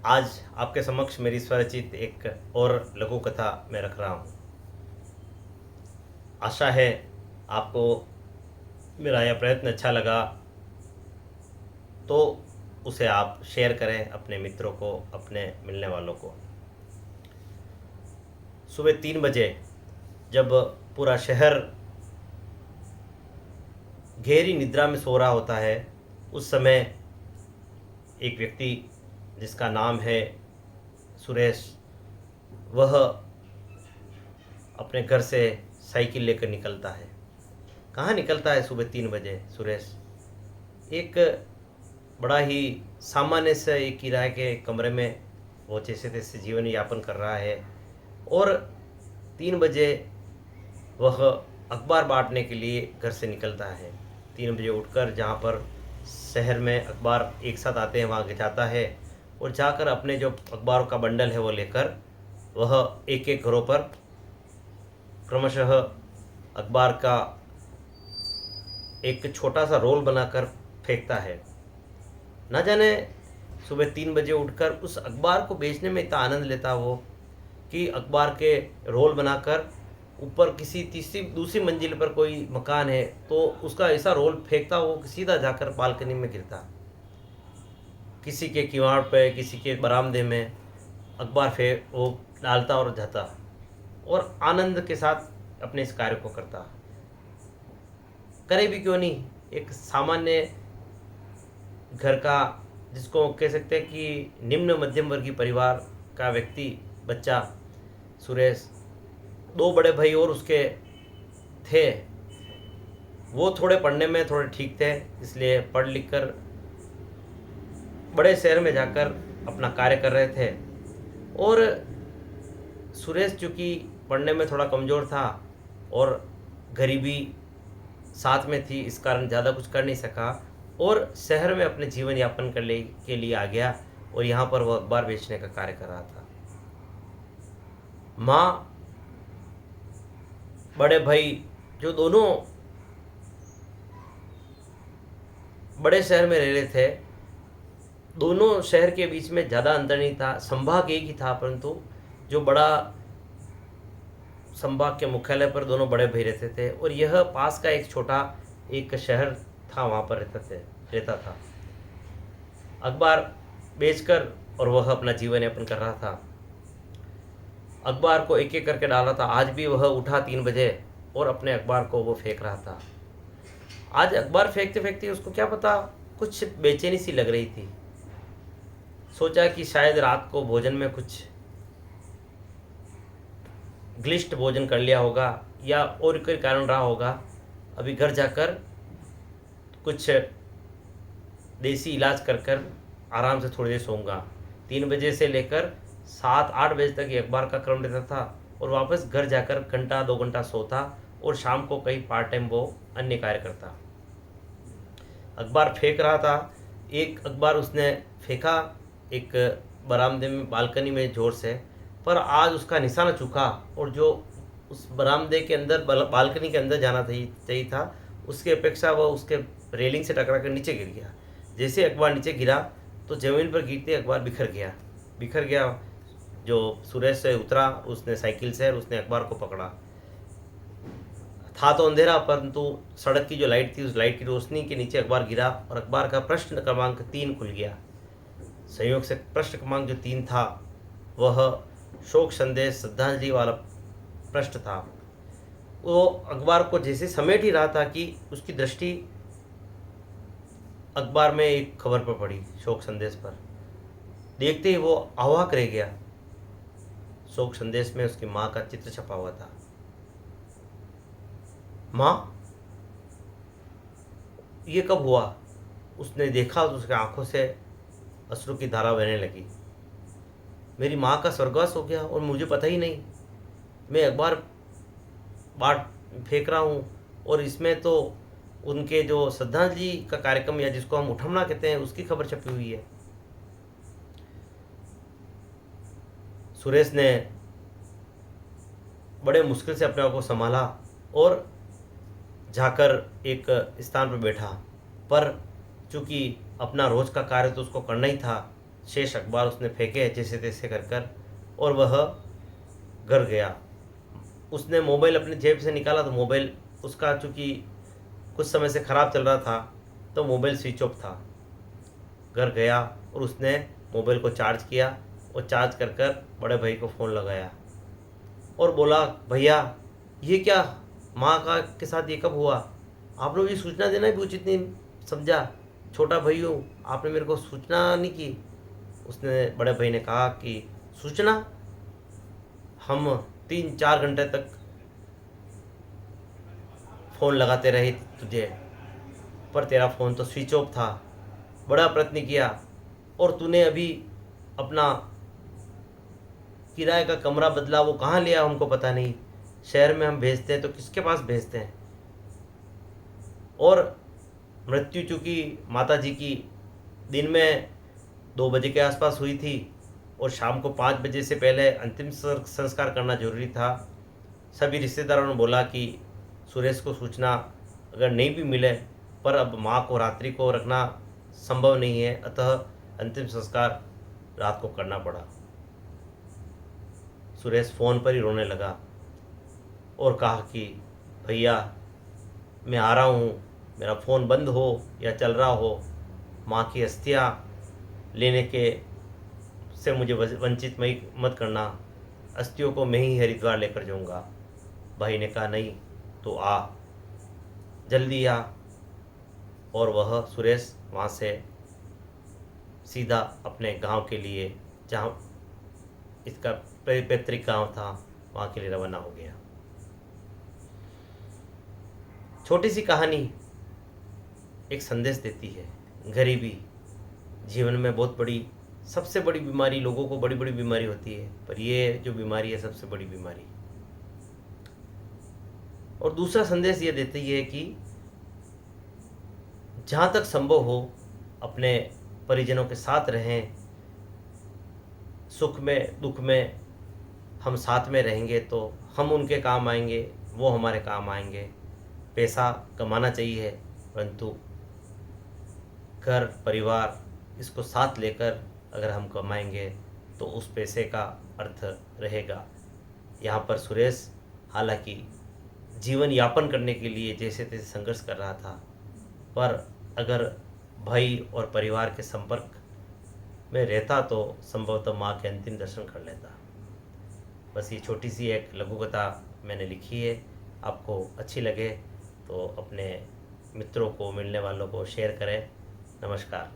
आज आपके समक्ष मेरी स्वरचित एक और लघु कथा मैं रख रहा हूँ। आशा है आपको मेरा यह प्रयत्न अच्छा लगा तो उसे आप शेयर करें अपने मित्रों को, अपने मिलने वालों को। सुबह 3 बजे जब पूरा शहर गहरी निद्रा में सो रहा होता है, उस समय एक व्यक्ति जिसका नाम है सुरेश, वह अपने घर से साइकिल लेकर निकलता है। कहाँ निकलता है सुबह 3 बजे सुरेश? एक बड़ा ही सामान्य से एक किराए के कमरे में वो जैसे तैसे जीवन यापन कर रहा है और 3 बजे वह अखबार बांटने के लिए घर से निकलता है। 3 बजे उठकर जहाँ पर शहर में अखबार एक साथ आते हैं वहाँ जाता है और जाकर अपने जो अखबारों का बंडल है वो लेकर वह एक एक घरों पर क्रमशः अखबार का एक छोटा सा रोल बनाकर फेंकता है। ना जाने सुबह 3 बजे उठकर उस अखबार को बेचने में इतना आनंद लेता वो कि अखबार के रोल बनाकर ऊपर किसी तीसरी दूसरी मंजिल पर कोई मकान है तो उसका ऐसा रोल फेंकता वो कि सीधा जाकर बालकनी में गिरता। किसी के किवाड़ पे, किसी के बरामदे में अखबार फेंक वो डालता और जाता और आनंद के साथ अपने इस कार्य को करता। करे भी क्यों नहीं, एक सामान्य घर का, जिसको कह सकते हैं कि निम्न मध्यम वर्गीय परिवार का व्यक्ति, बच्चा सुरेश, 2 बड़े भाई और उसके थे। वो थोड़े पढ़ने में थोड़े ठीक थे, इसलिए पढ़ लिख कर बड़े शहर में जाकर अपना कार्य कर रहे थे। और सुरेश चूँकि पढ़ने में थोड़ा कमज़ोर था और गरीबी साथ में थी, इस कारण ज़्यादा कुछ कर नहीं सका और शहर में अपने जीवन यापन करने के लिए आ गया और यहाँ पर वह अखबार बेचने का कार्य कर रहा था। माँ, बड़े भाई जो दोनों बड़े शहर में रह रहे थे, दोनों शहर के बीच में ज़्यादा अंतर नहीं था, संभाग एक ही था, परंतु जो बड़ा संभाग के मुख्यालय पर दोनों बड़े भाई रहते थे और यह पास का एक छोटा एक शहर था, वहाँ पर रहता था। अखबार बेचकर और वह अपना जीवन यापन कर रहा था। अखबार को एक एक करके डाल रहा था। आज भी वह उठा 3 बजे और अपने अखबार को वो फेंक रहा था। आज अखबार फेंकते फेंकते उसको क्या पता कुछ बेचैनी सी लग रही थी। सोचा कि शायद रात को भोजन में कुछ ग्लिष्ट भोजन कर लिया होगा या और कोई कारण रहा होगा। अभी घर जाकर कुछ देसी इलाज कर कर आराम से थोड़ी देर सोऊंगा। 3 बजे से लेकर 7-8 बजे तक ये अखबार का क्रम रहता था और वापस घर जाकर घंटा 2 घंटा सोता और शाम को कई पार्ट टाइम वो अन्य कार्य करता। अखबार फेंक रहा था। एक अखबार उसने फेंका एक बरामदे में, बालकनी में ज़ोर से, पर आज उसका निशाना चूका और जो उस बरामदे के अंदर बालकनी के अंदर जाना चाहिए था, उसकी अपेक्षा वह उसके रेलिंग से टकरा कर नीचे गिर गया। जैसे अखबार नीचे गिरा तो ज़मीन पर गिरते अखबार बिखर गया। जो सुरेश से उतरा उसने साइकिल से, उसने अखबार को पकड़ा। था तो अंधेरा, परंतु सड़क की जो लाइट थी उस लाइट की रोशनी के नीचे अखबार गिरा और अखबार का प्रश्न क्रमांक 3 खुल गया। संयोग से प्रश्न क्रमांक जो 3 था वह शोक संदेश श्रद्धांजलि वाला प्रश्न था। वो अखबार को जैसे समेट ही रहा था कि उसकी दृष्टि अखबार में एक खबर पर पड़ी, शोक संदेश पर। देखते ही वो अवाक रह गया। शोक संदेश में उसकी माँ का चित्र छपा हुआ था। माँ, ये कब हुआ? उसने देखा तो उसकी आंखों से अश्रु की धारा बहने लगी। मेरी माँ का स्वर्गवास हो गया और मुझे पता ही नहीं। मैं अखबार बाट फेंक रहा हूँ और इसमें तो उनके जो श्रद्धांजलि का कार्यक्रम या जिसको हम उठमना कहते हैं उसकी खबर छपी हुई है। सुरेश ने बड़े मुश्किल से अपने आप को संभाला और जाकर एक स्थान पर बैठा, पर चूंकि अपना रोज का कार्य तो उसको करना ही था, शेष अखबार उसने फेंके जैसे तैसे कर कर, और वह घर गया। उसने मोबाइल अपने जेब से निकाला तो मोबाइल उसका चूँकि कुछ समय से ख़राब चल रहा था तो मोबाइल स्विच ऑफ था। घर गया और उसने मोबाइल को चार्ज किया और चार्ज कर कर बड़े भाई को फ़ोन लगाया और बोला, भैया ये क्या, माँ का के साथ ये कब हुआ? आप लोग ये सूचना देना भी उचित नहीं समझा। छोटा भाई हूँ, आपने मेरे को सूचना नहीं की। उसने बड़े भाई ने कहा कि सूचना, हम 3-4 घंटे तक फ़ोन लगाते रहे तुझे, पर तेरा फ़ोन तो स्विच ऑफ था। बड़ा प्रयत्न किया और तूने अभी अपना किराए का कमरा बदला, वो कहाँ लिया हमको पता नहीं। शहर में हम भेजते हैं तो किसके पास भेजते हैं? और मृत्यु चूँकि माता जी की दिन में 2 बजे के आसपास हुई थी और शाम को 5 बजे से पहले अंतिम संस्कार करना जरूरी था। सभी रिश्तेदारों ने बोला कि सुरेश को सूचना अगर नहीं भी मिले पर अब माँ को रात्रि को रखना संभव नहीं है, अतः अंतिम संस्कार रात को करना पड़ा। सुरेश फ़ोन पर ही रोने लगा और कहा कि भैया मैं आ रहा हूँ, मेरा फ़ोन बंद हो या चल रहा हो, माँ की अस्थियाँ लेने के से मुझे वंचित मत करना, अस्थियों को मैं ही हरिद्वार लेकर जाऊँगा। भाई ने कहा नहीं तो आ, जल्दी आ। और वह सुरेश वहाँ से सीधा अपने गांव के लिए, जहाँ इसका पैतृक गांव था, वहाँ के लिए रवाना हो गया। छोटी सी कहानी एक संदेश देती है। गरीबी जीवन में बहुत बड़ी, सबसे बड़ी बीमारी, लोगों को बड़ी बड़ी बीमारी होती है, पर ये जो बीमारी है सबसे बड़ी बीमारी। और दूसरा संदेश ये देती है कि जहाँ तक संभव हो अपने परिजनों के साथ रहें, सुख में दुख में हम साथ में रहेंगे तो हम उनके काम आएंगे, वो हमारे काम आएंगे। पैसा कमाना चाहिए, परंतु घर परिवार इसको साथ लेकर अगर हम कमाएंगे तो उस पैसे का अर्थ रहेगा। यहाँ पर सुरेश हालांकि जीवन यापन करने के लिए जैसे तैसे संघर्ष कर रहा था, पर अगर भाई और परिवार के संपर्क में रहता तो संभवतः माँ के अंतिम दर्शन कर लेता। बस ये छोटी सी एक लघु कथा मैंने लिखी है, आपको अच्छी लगे तो अपने मित्रों को, मिलने वालों को शेयर करें। नमस्कार।